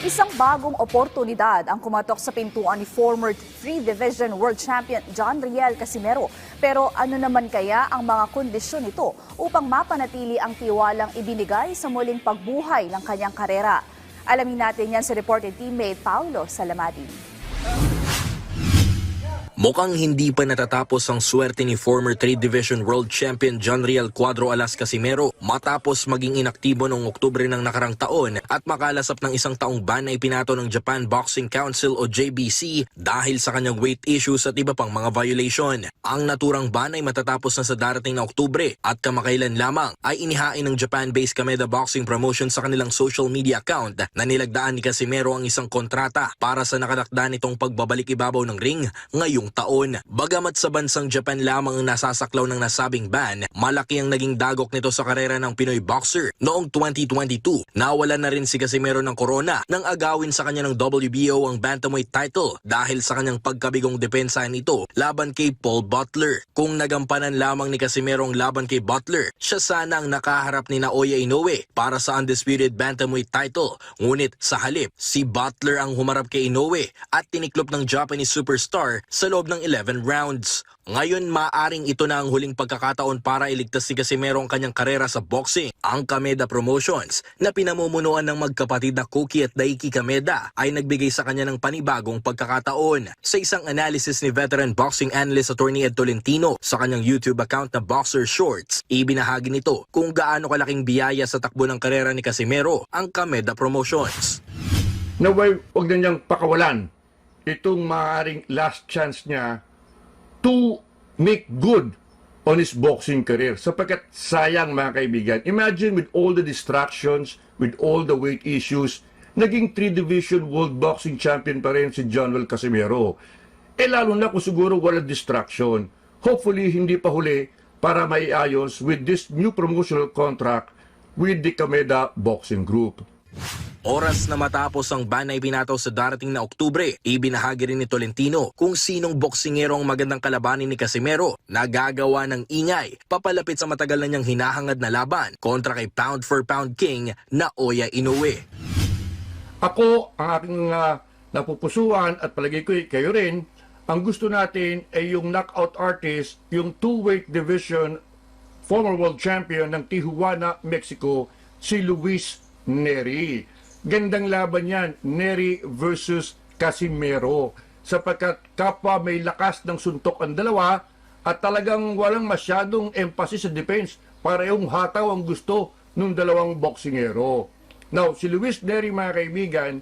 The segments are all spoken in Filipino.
Isang bagong oportunidad ang kumatok sa pintuan ni former 3 Division World Champion John Riel Casimero. Pero ano naman kaya ang mga kondisyon nito upang mapanatili ang tiwalang ibinigay sa muling pagbuhay ng kanyang karera? Alamin natin yan sa reported teammate Paulo Salamadi. Mukhang hindi pa natatapos ang swerte ni former 3 Division World Champion John Riel Cuadro Alas Casimero matapos maging inaktibo noong Oktubre ng nakarang taon at makalasap ng isang taong ban na ipinato ng Japan Boxing Council o JBC dahil sa kanyang weight issues at iba pang mga violation. Ang naturang ban ay matatapos na sa darating na Oktubre at kamakailan lamang ay inihain ng Japan-based Kameda Boxing Promotion sa kanilang social media account na nilagdaan ni Casimero ang isang kontrata para sa nakatakda nitong pagbabalik ibabaw ng ring ngayong taon. Bagamat sa bansang Japan lamang ang nasasaklaw ng nasabing ban, malaki ang naging dagok nito sa karera ng Pinoy boxer. Noong 2022, nawala na rin si Casimero ng corona nang agawin sa kanya ng WBO ang bantamweight title dahil sa kanyang pagkabigong depensa nito laban kay Paul Butler. Kung nagampanan lamang ni Casimero ang laban kay Butler, siya sana ang nakaharap ni Naoya Inoue para sa undisputed bantamweight title. Ngunit sa halip, si Butler ang humarap kay Inoue at tiniklop ng Japanese superstar sa loob ng 11 rounds. Ngayon, maaring ito na ang huling pagkakataon para iligtas si Casimero ang kanyang karera sa boxing. Ang Kameda Promotions na pinamumunuan ng magkapatid na Koki at Daiki Kameda ay nagbigay sa kanya ng panibagong pagkakataon. Sa isang analysis ni veteran boxing analyst attorney Ed Tolentino sa kanyang YouTube account na Boxer Shorts, ibinahagi nito kung gaano kalaking biyaya sa takbo ng karera ni Casimero ang Kameda Promotions. Naway, huwag na niyang pakawalan itong maaaring last chance niya to make good on his boxing career. Sapagkat sayang mga kaibigan, imagine with all the distractions, with all the weight issues, naging 3 Division World Boxing Champion pa rin si John Riel Casimero. Lalo na kung siguro walang distraction. Hopefully, hindi pa huli para maiayos with this new promotional contract with the Kameda Boxing Group. Oras na matapos ang ban na ibinato sa darating na Oktubre, ibinahagi rin ni Tolentino kung sinong boksingero ang magandang kalabanin ni Casimero na gagawa ng ingay papalapit sa matagal na niyang hinahangad na laban kontra kay pound for pound king Naoya Inoue. Ako, ang aking napupusuan at palagi ko kayo rin, ang gusto natin ay yung knockout artist, yung 2-weight division former world champion ng Tijuana, Mexico, si Luis Nery. Gandang laban yan, Nery versus Casimero. Sapagkat kapwa may lakas ng suntok ang dalawa at talagang walang masyadong emphasis sa defense. Parehong hataw ang gusto ng dalawang boksingero. Now, si Luis Nery mga kaibigan,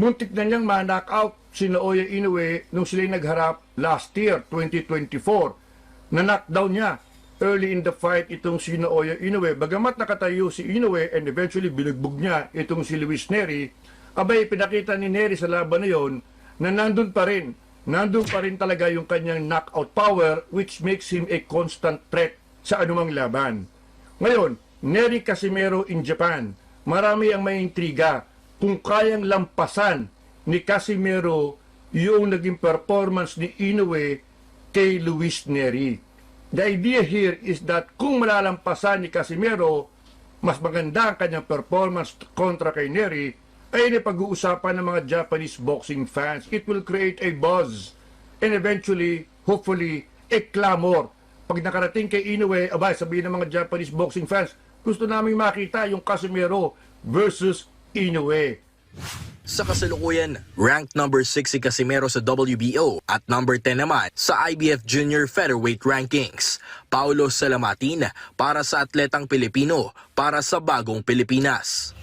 muntik na niyang ma-knockout si Naoya Inoue nung sila'y nagharap last year, 2024. Na-knockdown niya early in the fight itong si Naoya Inoue. Bagamat nakatayo si Inoue and eventually binugbog niya itong si Luis Nery, abay pinakita ni Nery sa laban na yon na nandun pa rin talaga yung kanyang knockout power which makes him a constant threat sa anumang laban. Ngayon, Nery Casimero in Japan, marami ang may intriga kung kayang lampasan ni Casimero yung naging performance ni Inoue kay Luis Nery. The idea here is that kung malalampasan ni Casimero, mas maganda ang kanyang performance kontra kay Nery, ay pag-uusapan ng mga Japanese boxing fans. It will create a buzz and eventually, hopefully, a clamor. Pag nakarating kay Inoue, abay, sabihin ng mga Japanese boxing fans, gusto namin makita yung Casimero versus Inoue. Sa kasalukuyan, ranked number 6 si Casimero sa WBO at number 10 naman sa IBF Junior Featherweight Rankings. Paulo Salamatin para sa Atletang Pilipino para sa Bagong Pilipinas.